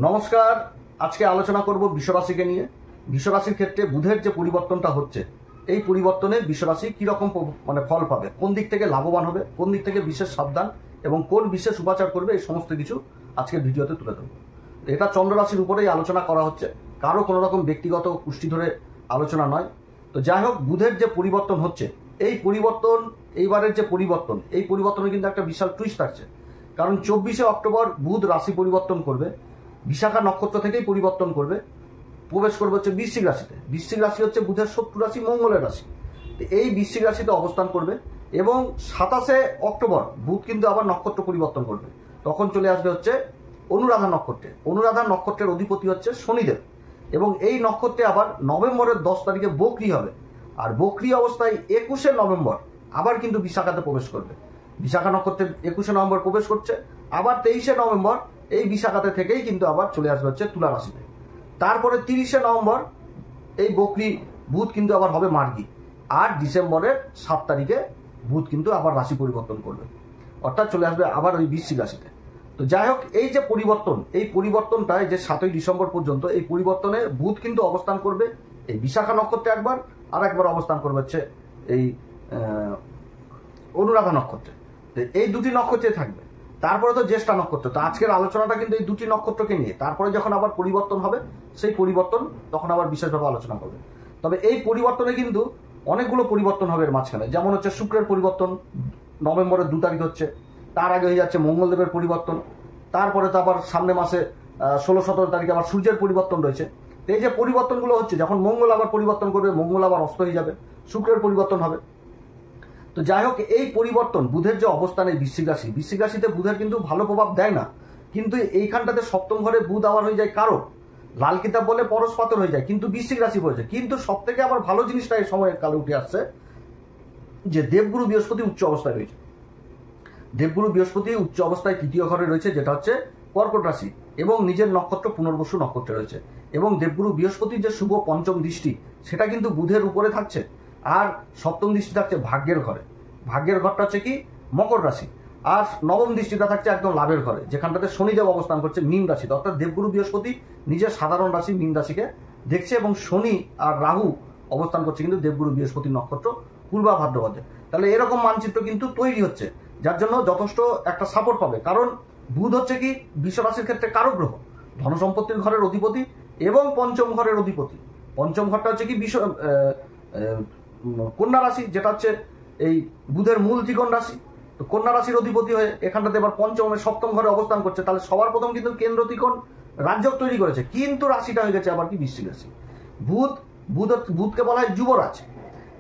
নমস্কার। আজকে আলোচনা করব বিশ্বরাশিকে নিয়ে। বিশ্বরাশির ক্ষেত্রে বুধের যে পরিবর্তনটা হচ্ছে, এই পরিবর্তনে বিশ্বরাশি কিরকম ফল পাবে, কোন দিক থেকে লাভবান হবে, কোন দিক থেকে বিশেষ সাবধান এবং কোন বিশেষ উপাচার করবে, এই সমস্ত কিছু আজকের ভিডিওতে তুলে ধরব। এটা চন্দ্র রাশির উপরেই আলোচনা করা হচ্ছে, কারো কোনো রকম ব্যক্তিগত পুষ্টি ধরে আলোচনা নয়। তো যাই হোক, বুধের যে পরিবর্তন হচ্ছে, এই পরিবর্তন, এইবারের যে পরিবর্তন, এই পরিবর্তনে কিন্তু একটা বিশাল টুইস্ট থাকছে। কারণ 24শে অক্টোবর বুধ রাশি পরিবর্তন করবে, বিশাখা নক্ষত্র থেকেই পরিবর্তন করবে, প্রবেশ করবে হচ্ছে বৃশ্চিক রাশিতে। বৃশ্চিক রাশি হচ্ছে বুধের শত্রু রাশি, মঙ্গলের রাশি। এই বৃশ্চিক রাশিতে অবস্থান করবে এবং 27শে অক্টোবর বুধ কিন্তু আবার নক্ষত্র পরিবর্তন করবে। তখন চলে আসবে হচ্ছে অনুরাধা নক্ষত্রে। অনুরাধা নক্ষত্রের অধিপতি হচ্ছে শনিদেব এবং এই নক্ষত্রে আবার নভেম্বরের 10 তারিখে বকরি হবে। আর বকরি অবস্থায় 21শে নভেম্বর আবার কিন্তু বিশাখাতে প্রবেশ করবে। বিশাখা নক্ষত্রে 21শে নভেম্বর প্রবেশ করছে, আবার 23শে নভেম্বর এই বিশাখাতে থেকেই কিন্তু আবার চলে আসবে হচ্ছে তুলা রাশিতে। তারপরে 30শে নভেম্বর এই বকরি বুধ কিন্তু আবার হবে মার্গী। আর ডিসেম্বরের 7 তারিখে বুধ কিন্তু আবার রাশি পরিবর্তন করবে, অর্থাৎ চলে আসবে আবার ওই বৃশ্চিক রাশিতে। তো যাই হোক, এই যে পরিবর্তন, এই পরিবর্তনটায় যে 7ই ডিসেম্বর পর্যন্ত এই পরিবর্তনে বুধ কিন্তু অবস্থান করবে এই বিশাখা নক্ষত্রে একবার, আর একবার অবস্থান করবে হচ্ছে এই অনুরাধা নক্ষত্রে। এই দুটি নক্ষত্রে থাকবে। তারপরে তো জ্যেষ্ঠা নক্ষত্র। তো আজকের আলোচনাটা কিন্তু এই দুটি নক্ষত্রকে নিয়ে। তারপরে যখন আবার পরিবর্তন হবে, সেই পরিবর্তন তখন আবার বিশেষভাবে আলোচনা করবে। তবে এই পরিবর্তনে কিন্তু অনেকগুলো পরিবর্তন হবে এর মাঝখানে। যেমন হচ্ছে শুক্রের পরিবর্তন নভেম্বরের 2 তারিখ হচ্ছে, তার আগে হয়ে যাচ্ছে মঙ্গলদেবের পরিবর্তন, তারপরে তো আবার সামনে মাসে 16-17 তারিখে আবার সূর্যের পরিবর্তন রয়েছে। এই যে পরিবর্তনগুলো হচ্ছে, যখন মঙ্গল আবার পরিবর্তন করবে, মঙ্গল আবার অস্ত হয়ে যাবে, শুক্রের পরিবর্তন হবে। তো যাই হোক, এই পরিবর্তন বুধের যে অবস্থান এই বৃশ্চিক রাশি, বৃশ্চিক রাশিতে বুধের কিন্তু ভালো প্রভাব দেয় না, কিন্তু এইখানটাতে সপ্তম ঘরে বুধ আবার হয়ে যায় কারো, লাল কিতাব বলে পরশ পাথর হয়ে যায়, কিন্তু বৃশ্চিক রাশি পড়েছে। কিন্তু সব থেকে আবার ভালো জিনিসটা এই সময়ের কালে উঠে আসছে যে দেবগুরু বৃহস্পতি উচ্চ অবস্থায় রয়েছে। দেবগুরু বৃহস্পতি উচ্চ অবস্থায় 3য় ঘরে রয়েছে, যেটা হচ্ছে কর্কট রাশি, এবং নিজের নক্ষত্র পুনর্বসু নক্ষত্রে রয়েছে। এবং দেবগুরু বৃহস্পতির যে শুভ পঞ্চম দৃষ্টি, সেটা কিন্তু বুধের উপরে থাকছে। আর সপ্তম দৃষ্টি থাকছে ভাগ্যের ঘরে। ভাগ্যের ঘরটা হচ্ছে কি মকর রাশি। আর নবম দৃষ্টিটা থাকছে একদম লাভের ঘরে, যেখানটাতে শনিদেব অবস্থান করছে মীন রাশিতে। অর্থাৎ দেবগুরু বৃহস্পতি নিজের সাধারণ রাশি মীন রাশিকে দেখছে, এবং শনি আর রাহু অবস্থান করছে কিন্তু দেবগুরু বৃহস্পতির নক্ষত্র পূর্বা ভাদ্রপদে। তাহলে এরকম মানচিত্র কিন্তু তৈরি হচ্ছে, যার জন্য যথেষ্ট একটা সাপোর্ট পাবে। কারণ বুধ হচ্ছে কি বিশ্বরাশির ক্ষেত্রে কারক গ্রহ, ধনসম্পত্তির ঘরের অধিপতি এবং পঞ্চম ঘরের অধিপতি। পঞ্চম ঘরটা হচ্ছে কি কন্যা রাশি, যেটা হচ্ছে এই বুধের মূল ত্রিকোণ রাশি। তো কন্যা রাশির অধিপতি হয়ে এখানটাতে এবার সপ্তম ঘরে অবস্থান করছে। তাহলে সবার প্রথম কিন্তু কেন্দ্র ত্রিকোণ রাজ্যক তৈরি করেছে, কিন্তু রাশিটা হয়ে গেছে আবার কি বৃশ্চিক রাশি। বুধকে বলা হয় যুবরাজ।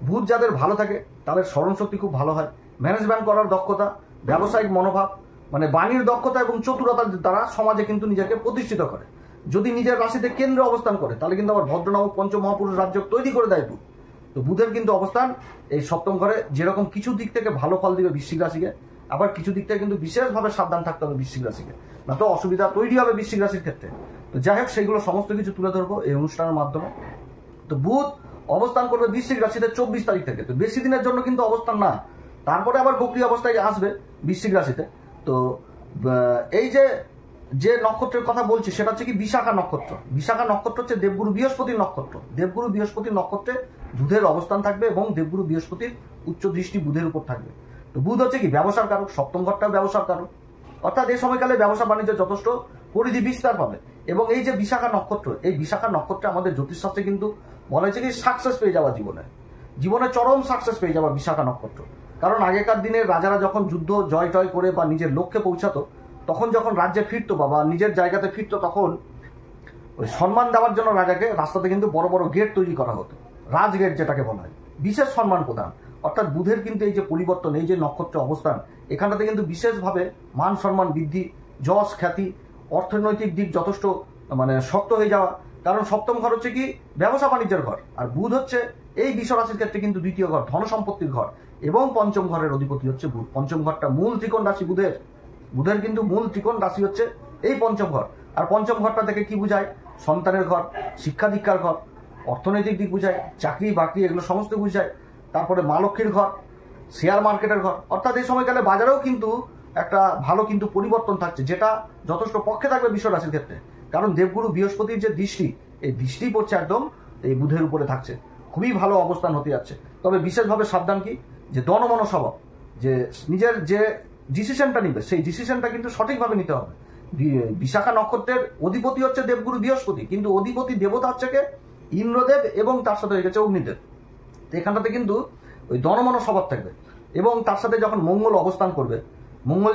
বুধ যাদের ভালো থাকে তাদের স্মরণশক্তি খুব ভালো হয়, ম্যানেজমেন্ট করার দক্ষতা, ব্যবসায়িক মনোভাব, বাণীর দক্ষতা এবং চতুরতার দ্বারা সমাজে কিন্তু নিজেকে প্রতিষ্ঠিত করে। যদি নিজের রাশিতে কেন্দ্রে অবস্থান করে, তাহলে কিন্তু আবার ভদ্রনামক পঞ্চমহাপুরুষ রাজ্য তৈরি করে দেয় বুধ। তো বুধের কিন্তু অবস্থান এই সপ্তম ঘরে যেরকম কিছু দিক থেকে ভালো ফল দিবে বৃশ্চিক রাশিকে, আবার কিছু দিক থেকে কিন্তু বিশেষভাবে সাবধান থাকতে হবে বৃশ্চিক রাশিকে, না তো অসুবিধা তৈরি হবে বৃশ্চিক রাশির ক্ষেত্রে। তো যাই হোক, সেইগুলো সমস্ত কিছু তুলে ধরবো এই অনুষ্ঠানের মাধ্যমে। তো বুধ অবস্থান করবে বৃশ্চিক রাশিতে 24 তারিখ থেকে। তো বেশি দিনের জন্য কিন্তু অবস্থান না, তারপরে আবার বক্রি অবস্থায় আসবে বৃশ্চিক রাশিতে। তো এই যে নক্ষত্রের কথা বলছি, সেটা হচ্ছে কি বিশাখা নক্ষত্র। বিশাখা নক্ষত্র হচ্ছে দেবগুরু বৃহস্পতির নক্ষত্র। দেবগুরু বৃহস্পতির নক্ষত্রে বুধের অবস্থান থাকবে এবং দেবগুরু বৃহস্পতির উচ্চ দৃষ্টি বুধের উপর থাকবে। তো বুধ হচ্ছে কি ব্যবসার কারক, সপ্তম ঘরটা ব্যবসার কারক, অর্থাৎ এই সময়কালে ব্যবসা বাণিজ্য যথেষ্ট পরিধি বিস্তার পাবে। এবং এই যে বিশাখা নক্ষত্র, এই বিশাখা নক্ষত্রে আমাদের জ্যোতিষশাস্ত্রে কিন্তু বলা হয়েছে কি সাকসেস পেয়ে যাওয়া, জীবনে চরম সাকসেস পেয়ে যাওয়া বিশাখা নক্ষত্র। কারণ আগেকার দিনে রাজারা যখন যুদ্ধ জয় টয় করে বা নিজের লক্ষ্যে পৌঁছাতো, তখন যখন রাজ্যে ফিরতো বা নিজের জায়গাতে ফিরতো, তখন ওই সম্মান দেওয়ার জন্য রাজাকে রাস্তাতে কিন্তু বড় বড় গেট তৈরি করা হতো, রাজগেট যেটাকে বলা হয়, বিশেষ সম্মান প্রদান। অর্থাৎ বুধের কিন্তু এই যে পরিবর্তন, এই যে নক্ষত্র অবস্থান, এখানটাতে কিন্তু বিশেষভাবে মান সম্মান বৃদ্ধি, যশ খ্যাতি, অর্থনৈতিক দিক যথেষ্ট শক্ত হয়ে যাওয়া। কারণ সপ্তম ঘর হচ্ছে কি ব্যবসা বাণিজ্যের ঘর, আর বুধ হচ্ছে এই বিশ্বরাশির ক্ষেত্রে কিন্তু দ্বিতীয় ঘর, ধনসম্পত্তির ঘর, এবং পঞ্চম ঘরের অধিপতি হচ্ছে বুধ। পঞ্চম ঘরটা মূল ত্রিকোণ রাশি বুধের কিন্তু মূল ত্রিকোণ রাশি হচ্ছে এই পঞ্চম ঘর। আর পঞ্চম ঘরটা থেকে কি বুঝায়? সন্তানের ঘর, শিক্ষা দীক্ষার ঘর, অর্থনৈতিক দিক বুঝায়, চাকরি বাকরি এগুলো সমস্ত বুঝায়। তারপরে মা লক্ষ্মীর ঘর, শেয়ার মার্কেটের ঘর। অর্থাৎ এই সময়কালে বাজারেও কিন্তু একটা ভালো কিন্তু পরিবর্তন থাকছে, যেটা যথেষ্ট পক্ষে থাকবে বিশ্ব রাশির ক্ষেত্রে। কারণ দেবগুরু বৃহস্পতির যে দৃষ্টি, এই দৃষ্টি পড়ছে একদম এই বুধের উপরে থাকছে, খুবই ভালো অবস্থান হতে যাচ্ছে। তবে বিশেষভাবে সাবধান কি, যে দনমন স্বভাব, যে নিজের যে ডিসিশনটা নিবে সেই ডিসিশনটা কিন্তু সঠিকভাবে নিতে হবে। বিশাখা নক্ষত্রের অধিপতি হচ্ছে দেবগুরু বৃহস্পতি, কিন্তু অধিপতি দেবতা হচ্ছে কে, ইন্দ্রদেব, এবং তার সাথে হয়ে গেছে অগ্নিদেব। তো এখানটাতে কিন্তু ওই দনমন স্বভাব থাকবে, এবং তার সাথে যখন মঙ্গল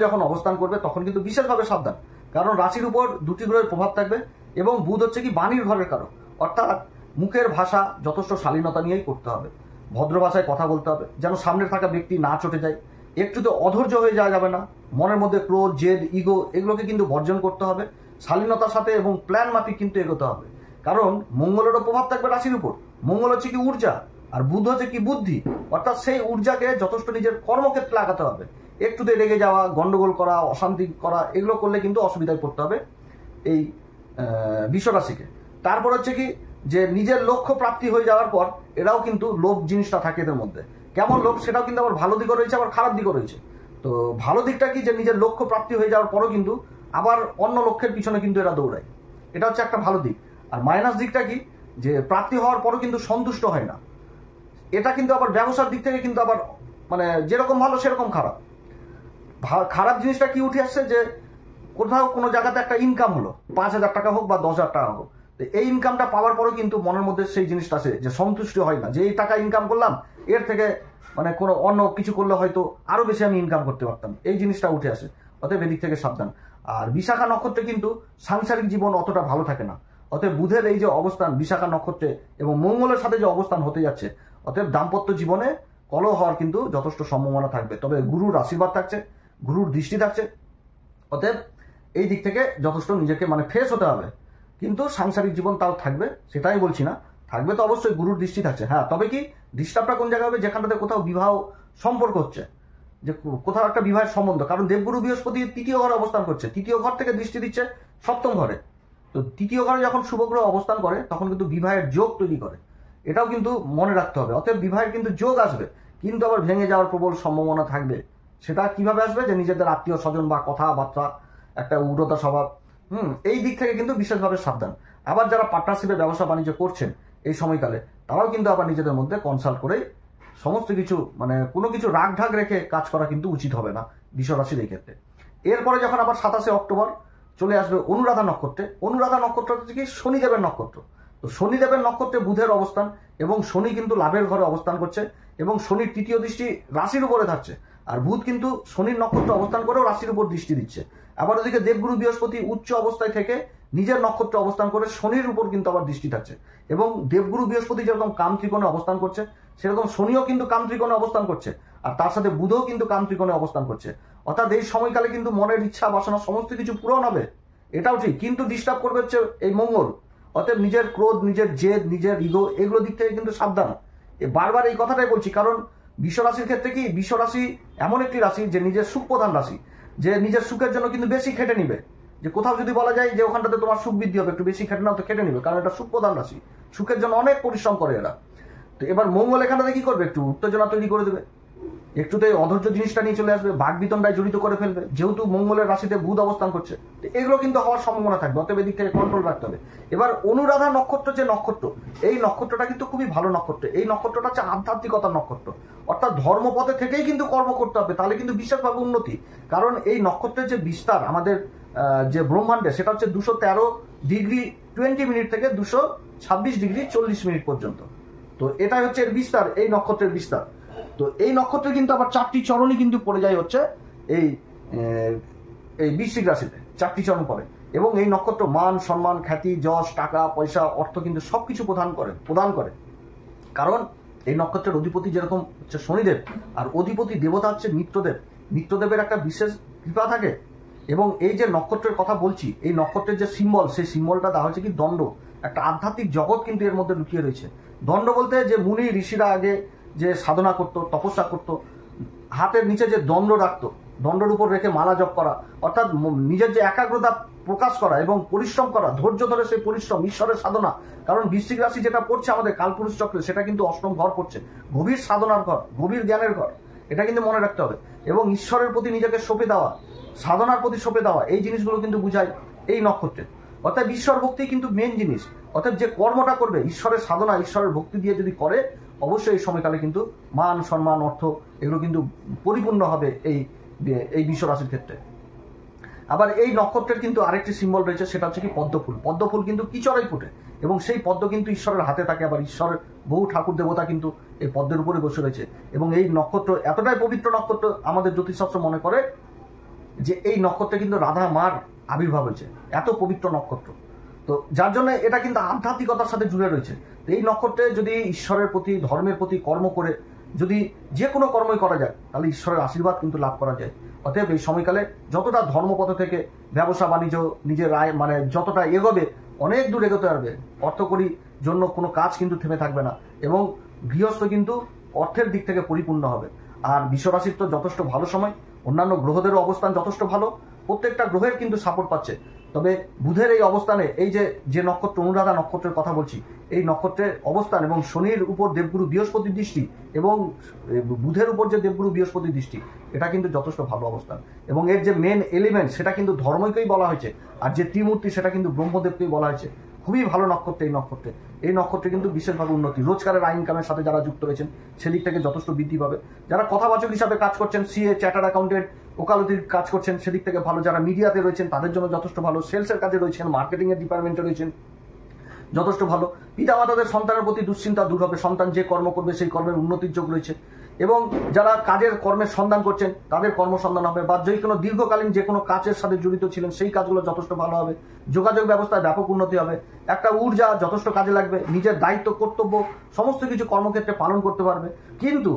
যখন অবস্থান করবে তখন কিন্তু বিশেষভাবে সাবধান, কারণ রাশির উপর দুটি গ্রহের প্রভাব থাকবে, এবং বুধ হচ্ছে কি বাণীর ঘরের কারক, অর্থাৎ মুখের ভাষা যথেষ্ট শালীনতা নিয়েই করতে হবে, ভদ্র ভাষায় কথা বলতে হবে, যেন সামনে থাকা ব্যক্তি না চটে যায়, একটু তো অধৈর্য হয়ে যাওয়া যাবে না, মনের মধ্যে ক্রোধ, জেদ, ইগো এগুলোকে কিন্তু বর্জন করতে হবে, শালীনতার সাথে এবং প্ল্যান মাফিক কিন্তু এগোতে হবে। কারণ মঙ্গলেরও প্রভাব থাকবে রাশির উপর, মঙ্গল হচ্ছে কি ঊর্জা, আর বুধ হচ্ছে কি বুদ্ধি, অর্থাৎ সেই ঊর্জাকে যথেষ্ট নিজের কর্মক্ষেত্রে লাগাতে হবে। একটুতে রেগে যাওয়া, গন্ডগোল করা, অশান্তি করা এগুলো করলে কিন্তু অসুবিধায় পড়তে হবে এই বিশ্বরাশিকে। তারপর হচ্ছে কি, যে নিজের লক্ষ্য প্রাপ্তি হয়ে যাওয়ার পর এরাও কিন্তু লোভ জিনিসটা থাকে এদের মধ্যে। কেমন লোভ, সেটাও কিন্তু আবার ভালো দিকও রয়েছে, আবার খারাপ দিকও রয়েছে। তো ভালো দিকটা কি, যে নিজের লক্ষ্য প্রাপ্তি হয়ে যাওয়ার পরও কিন্তু আবার অন্য লক্ষ্যের পিছনে কিন্তু এরা দৌড়ায়, এটা হচ্ছে একটা ভালো দিক। আর মাইনাস দিকটা কি, যে প্রাপ্তি হওয়ার পরও কিন্তু সন্তুষ্ট হয় না, এটা কিন্তু আবার ব্যবসার দিক থেকে কিন্তু আবার মানে যেরকম ভালো সেরকম খারাপ। খারাপ জিনিসটা কি উঠে আসছে, যে কোথাও কোনো জায়গাতে একটা ইনকাম হলো, 5,000 টাকা হোক বা 10,000 টাকা হোক, এই ইনকামটা পাওয়ার পরও কিন্তু মনের মধ্যে সেই জিনিসটা আছে যে সন্তুষ্টি হয় না, যে এই টাকা ইনকাম করলাম, এর থেকে মানে কোনো অন্য কিছু করলে হয়তো আরো বেশি আমি ইনকাম করতে পারতাম, এই জিনিসটা উঠে আসে। অতএব এদিক থেকে সাবধান। আর বিশাখা নক্ষত্রে কিন্তু সাংসারিক জীবন অতটা ভালো থাকে না, অতএব বুধের এই যে অবস্থান বিশাখা নক্ষত্রে এবং মঙ্গলের সাথে যে অবস্থান হতে যাচ্ছে, অতএব দাম্পত্য জীবনে কলহ হওয়ার কিন্তু যথেষ্ট সম্ভাবনা থাকবে। তবে গুরুর আশীর্বাদ থাকছে, গুরুর দৃষ্টি থাকছে, অতএব এই দিক থেকে যথেষ্ট নিজেকে মানে ফ্রেশ হতে হবে। কিন্তু সাংসারিক জীবন তাও থাকবে, সেটাই বলছি না, থাকবে তো অবশ্যই, গুরুর দৃষ্টি থাকছে। হ্যাঁ, তবে কি ডিস্টার্বটা কোন জায়গায় হবে, যেখানটাতে কোথাও বিবাহ সম্পর্ক হচ্ছে, যে কোথাও একটা বিবাহের সম্বন্ধ, কারণ দেবগুরু বৃহস্পতি 3য় ঘরে অবস্থান করছে, 3য় ঘর থেকে দৃষ্টি দিচ্ছে 7ম ঘরে। তো 3য় ঘরে যখন শুভগ্রহ অবস্থান করে তখন কিন্তু বিবাহের যোগ তৈরি করে, এটাও কিন্তু মনে রাখতে হবে। অতএব বিবাহের কিন্তু যোগ আসবে, কিন্তু আবার ভেঙে যাওয়ার প্রবল সম্ভাবনা থাকবে। সেটা কিভাবে আসবে, যে নিজেদের আত্মীয় স্বজন বা কথাবার্তা একটা উগ্রতা স্বভাব, এই দিক থেকে কিন্তু বিশেষভাবে সাবধান। আবার যারা পার্টনারশিপে ব্যবসা বাণিজ্য করছেন এই সময়কালে, তারাও কিন্তু আবার নিজেদের মধ্যে কনসাল্ট করে সমস্ত কিছু মানে কোনো কিছু রাগ ঢাক রেখে কাজ করা কিন্তু উচিত হবে না বিশ্বরাশির এই ক্ষেত্রে। এরপরে যখন আবার 27শে অক্টোবর চলে আসবে অনুরাধা নক্ষত্রে, অনুরাধা নক্ষত্র হচ্ছে কি শনিদেবের নক্ষত্র। তো শনিদেবের নক্ষত্রে বুধের অবস্থান, এবং শনি কিন্তু লাভের ঘরে অবস্থান করছে, এবং শনির 3য় দৃষ্টি রাশির উপরে থাকছে, আর বুধ কিন্তু শনির নক্ষত্র অবস্থান করেও রাশির উপর দৃষ্টি দিচ্ছে। আবার ওদিকে দেবগুরু বৃহস্পতি উচ্চ অবস্থায় থেকে নিজের নক্ষত্রে অবস্থান করে শনির উপর কিন্তু আবার দৃষ্টি থাকছে, এবং দেবগুরু বৃহস্পতি যেরকম কাম ত্রিকোণে অবস্থান করছে, সেরকম শনিও কিন্তু কাম ত্রিকোণে অবস্থান করছে, আর তার সাথে বুধও কিন্তু কাম ত্রিকোণে অবস্থান করছে। অর্থাৎ এই সময়কালে কিন্তু মনের ইচ্ছা বাসনা সমস্ত কিছু পূরণ হবে, এটাও ঠিক, কিন্তু ডিস্টার্ব করবে হচ্ছে এই মঙ্গল। অতএব নিজের ক্রোধ, নিজের জেদ, নিজের ইগো এগুলো দিক থেকে কিন্তু সাবধান। বারবার এই কথাটাই বলছি, কারণ বিশ্বরাশির ক্ষেত্রে কি, বিশ্বরাশি এমন একটি রাশি যে নিজের সুখ প্রধান রাশি, যে নিজের সুখের জন্য কিন্তু বেশি খেটে নিবে। যে কোথাও যদি বলা যায় যে ওখানটাতে তোমার সুখ বৃদ্ধি হবে, একটু বেশি খেটে নাও, তো খেটে নিবে, কারণ এটা সুখ প্রধান রাশি, সুখের জন্য অনেক পরিশ্রম করে এরা। তো এবার মঙ্গল এখানটাতে কি করবে, একটু উত্তেজনা তৈরি করে দেবে, একটুতে অধৈর্য জিনিসটা নিয়ে চলে আসবে, বাগবিতণ্ডায় জড়িত করে ফেলবে, যেহেতু মঙ্গলের রাশিতে বুধ অবস্থান করছে, তো এগুলো কিন্তু হওয়ার সম্ভাবনা থাকবে। অতএব এদিক থেকে কন্ট্রোল রাখতে হবে। এবার অনুরাধা নক্ষত্র যে নক্ষত্র, এই নক্ষত্রটা কিন্তু খুবই ভালো নক্ষত্র। এই নক্ষত্রটা হচ্ছে আধ্যাত্মিকতার নক্ষত্র, অর্থাৎ ধর্মপথে থেকেই কিন্তু কর্ম করতে হবে, তাহলে কিন্তু বিশেষভাবে উন্নতি। কারণ এই নক্ষত্রের যে বিস্তার আমাদের যে ব্রহ্মাণ্ডে, সেটা হচ্ছে 213 ডিগ্রি 20 মিনিট থেকে 226 ডিগ্রি 40 মিনিট পর্যন্ত। তো এটাই হচ্ছে এর বিস্তার, এই নক্ষত্রের বিস্তার। তো এই নক্ষত্রে কিন্তু আবার 4টি চরণই কিন্তু পড়ে যায় হচ্ছে এই বৃশ্চিক রাশিতে, 4টি চরণ পড়ে, এবং এই নক্ষত্র মান সম্মান, খ্যাতি, যশ, টাকা পয়সা, অর্থ কিন্তু সবকিছু প্রদান করে। কারণ এই নক্ষত্রের অধিপতি যেরকম হচ্ছে শনিদেব, আর অধিপতি দেবতা হচ্ছে মিত্রদেব। মিত্রদেবের একটা বিশেষ কৃপা থাকে, এবং এই যে নক্ষত্রের কথা বলছি, এই নক্ষত্রের যে সিম্বল, সেই সিম্বলটা দেওয়া হচ্ছে কি দণ্ড। একটা আধ্যাত্মিক জগৎ কিন্তু এর মধ্যে লুকিয়ে রয়েছে। দণ্ড বলতে যে মুনি ঋষিরা আগে যে সাধনা করতো, তপস্যা করতো, হাতের নিচে যে দণ্ড রাখতো, দণ্ডের উপর রেখে মালা জপ করা, অর্থাৎ নিজের যে একাগ্রতা প্রকাশ করা এবং পরিশ্রম করা, ধৈর্য ধরে সেই পরিশ্রম, ঈশ্বরের সাধনা। কারণ বৃশ্চিক রাশি যেটা পড়ছে আমাদের কালপুরুষ চক্রে, সেটা কিন্তু 8ম ঘর পড়ছে, গভীর সাধনার ঘর, গভীর জ্ঞানের ঘর, এটা কিন্তু মনে রাখতে হবে। এবং ঈশ্বরের প্রতি নিজেকে সঁপে দেওয়া, সাধনার প্রতি সঁপে দেওয়া, এই জিনিসগুলো কিন্তু বুঝায় এই নক্ষত্রে। অর্থাৎ ঈশ্বর ভক্তি কিন্তু মেন জিনিস। অর্থাৎ যে কর্মটা করবে ঈশ্বরের সাধনা, ঈশ্বরের ভক্তি দিয়ে যদি করে, অবশ্যই এই সময়কালে কিন্তু মান সম্মান অর্থ এগুলো কিন্তু পরিপূর্ণ হবে এই বৃষ রাশির ক্ষেত্রে। আবার এই নক্ষত্রের কিন্তু আরেকটি সিম্বল রয়েছে, সেটা হচ্ছে কি পদ্মফুল। পদ্মফুল কিন্তু কিচড়াই ফুটে এবং সেই পদ্ম কিন্তু ঈশ্বরের হাতে থাকে। আবার ঈশ্বরের বহু ঠাকুর দেবতা কিন্তু এই পদ্মের উপরে বসে রয়েছে এবং এই নক্ষত্র এতটাই পবিত্র নক্ষত্র, আমাদের জ্যোতিষশাস্ত্র মনে করে যে এই নক্ষত্রে কিন্তু রাধা মার আবির্ভাব হয়েছে, এত পবিত্র নক্ষত্র। তো যার জন্য এটা কিন্তু আধ্যাত্মিকতার সাথে জুড়ে রয়েছে। এই নক্ষত্রে যদি ঈশ্বরের প্রতি, ধর্মের প্রতি কর্ম করে যদি যে কোনো কর্মই করা যায়, তাহলে ঈশ্বরের আশীর্বাদ কিন্তু লাভ করা যায়। অতএব এই সময়কালে যতটা ধর্মপথ থেকে ব্যবসা বাণিজ্য নিজের রায় মানে যতটা এগোবে, অনেক দূর এগোতে পারবে। অর্থকরী জন্য কোনো কাজ কিন্তু থেমে থাকবে না এবং গৃহস্থ কিন্তু অর্থের দিক থেকে পরিপূর্ণ হবে। আর বৃষ রাশির তো যথেষ্ট ভালো সময়, অন্যান্য গ্রহদেরও অবস্থান যথেষ্ট ভালো, প্রত্যেকটা গ্রহের কিন্তু সাপোর্ট পাচ্ছে। তবে বুধের এই অবস্থানে, এই যে নক্ষত্র অনুরাধা নক্ষত্রের কথা বলছি, এই নক্ষত্রের অবস্থান এবং শনির উপর দেবগুরু বৃহস্পতির দৃষ্টি এবং বুধের উপর যে দেবগুরু বৃহস্পতির দৃষ্টি, এটা কিন্তু যথেষ্ট ভালো অবস্থান। এবং এর যে মেন এলিমেন্ট সেটা কিন্তু ধর্মকেই বলা হয়েছে, আর যে ত্রিমূর্তি সেটা কিন্তু ব্রহ্মদেবকেই বলা হয়েছে। খুবই ভালো নক্ষত্র এই নক্ষত্রে কিন্তু বিশেষভাবে উন্নতি, রোজগারের ইনকামের সাথে যারা যুক্ত রয়েছেন সেদিক থেকে যথেষ্ট বৃদ্ধি পাবে। যারা কথাবাচক হিসাবে কাজ করছেন, সিএ, চার্টার্ড অ্যাকাউন্টেন্ট, ওকালতির কাজ করছেন, সেদিক থেকে ভালো। যারা মিডিয়াতে রয়েছেন তাদের জন্য যথেষ্ট ভালো। সেলসের কাজে রয়েছেন, মার্কেটিং এর ডিপার্টমেন্টে রয়েছেন, যথেষ্ট ভালো। পিতামাতাদের সন্তানের প্রতি দুশ্চিন্তা দূর হবে, সন্তান যে কর্ম করবে সেই কর্মের উন্নতির যোগ রয়েছে। এবং যারা কাজের কর্মের সন্ধান করছেন তাদের কর্মসন্ধান হবে, বা যে কোনো দীর্ঘকালীন যে কোনো কাজের সাথে জড়িত ছিলেন সেই কাজগুলো যথেষ্ট ভালো হবে। যোগাযোগ ব্যবস্থায় ব্যাপক উন্নতি হবে, একটা ঊর্জা যথেষ্ট কাজে লাগবে, নিজের দায়িত্ব কর্তব্য সমস্ত কিছু কর্মক্ষেত্রে পালন করতে পারবে। কিন্তু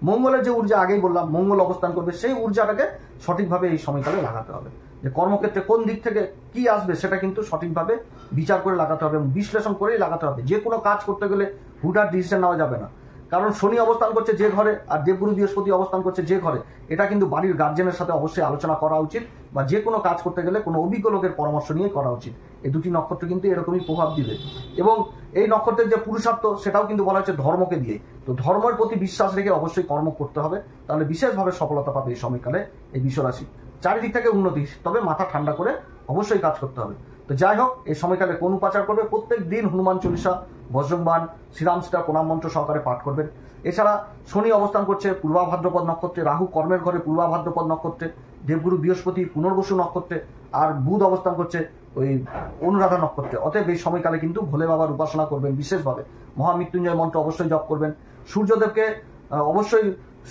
মঙ্গলের যে ঊর্জা আগেই বললাম, মঙ্গল অবস্থান করবে, সেই ঊর্জাটাকে সঠিকভাবে এই সময়কালে লাগাতে হবে। যে কর্মক্ষেত্রে কোন দিক থেকে কি আসবে সেটা কিন্তু সঠিকভাবে বিচার করে লাগাতে হবে এবং বিশ্লেষণ করেই লাগাতে হবে। যে কোনো কাজ করতে গেলে হুটহাট ডিসিশন নেওয়া যাবে না, কারণ শনি অবস্থান করছে যে ঘরে আর দেবগুরু বৃহস্পতি অবস্থান করছে যে ঘরে, এটা কিন্তু বাড়ির গার্জেনের সাথে অবশ্যই আলোচনা করা উচিত, বা যে কোনো কাজ করতে গেলে কোনো অভিজ্ঞ লোকের পরামর্শ নিয়ে করা উচিত। এই দুটি নক্ষত্র কিন্তু এরকমই প্রভাব দিবে। এবং এই নক্ষত্রের যে পুরুষার্থ সেটাও কিন্তু বলা হচ্ছে ধর্মকে দিয়ে। তো ধর্মের প্রতি বিশ্বাস রেখে অবশ্যই কর্ম করতে হবে, তাহলে বিশেষভাবে সফলতা পাবে এই সময়কালে এই বৃষ রাশি। চারিদিক থেকে উন্নতি, তবে মাথা ঠান্ডা করে অবশ্যই কাজ করতে হবে। তো যাই হোক, এই সময়কালে কোন উপাচার করবে? প্রত্যেক দিন হনুমান চল্লিশা, বজ্রংবাণ, শ্রীরাম সীতা প্রণাম মন্ত্র সহকারে পাঠ করবেন। এছাড়া শনি অবস্থান করছে পূর্বা ভাদ্রপদ নক্ষত্রে, রাহু কর্মের ঘরে পূর্বা ভাদ্রপদ নক্ষত্রে, দেবগুরু বৃহস্পতি পুনর্বসু নক্ষত্রে, আর বুধ অবস্থান করছে ওই অনুরাধা নক্ষত্রে। অতএব এই সময়কালে কিন্তু ভোলে বাবার উপাসনা করবেন বিশেষভাবে, মহামৃত্যুঞ্জয় মন্ত্র অবশ্যই জপ করবেন,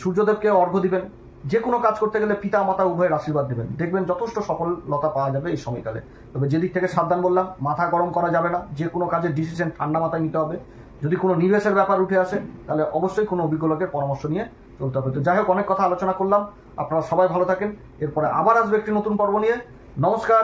সূর্যদেবকে অর্ঘ্য দিবেন। যে কোনো কাজ করতে গেলে পিতা মাতা উভয়ের আশীর্বাদ দেবেন, দেখবেন যথেষ্ট সফলতা পাওয়া যাবে এই সময়কালে। তবে যেদিক থেকে সাবধান বললাম, মাথা গরম করা যাবে না, যে কোনো কাজের ডিসিশন ঠান্ডা মাথায় নিতে হবে। যদি কোনো নিবেশের ব্যাপার উঠে আসে তাহলে অবশ্যই কোনো অভিজ্ঞ লোকের পরামর্শ নিয়ে চলতে হবে। তো যাই হোক, অনেক কথা আলোচনা করলাম, আপনারা সবাই ভালো থাকেন। এরপরে আবার আসবে একটি নতুন পর্ব নিয়ে। নমস্কার।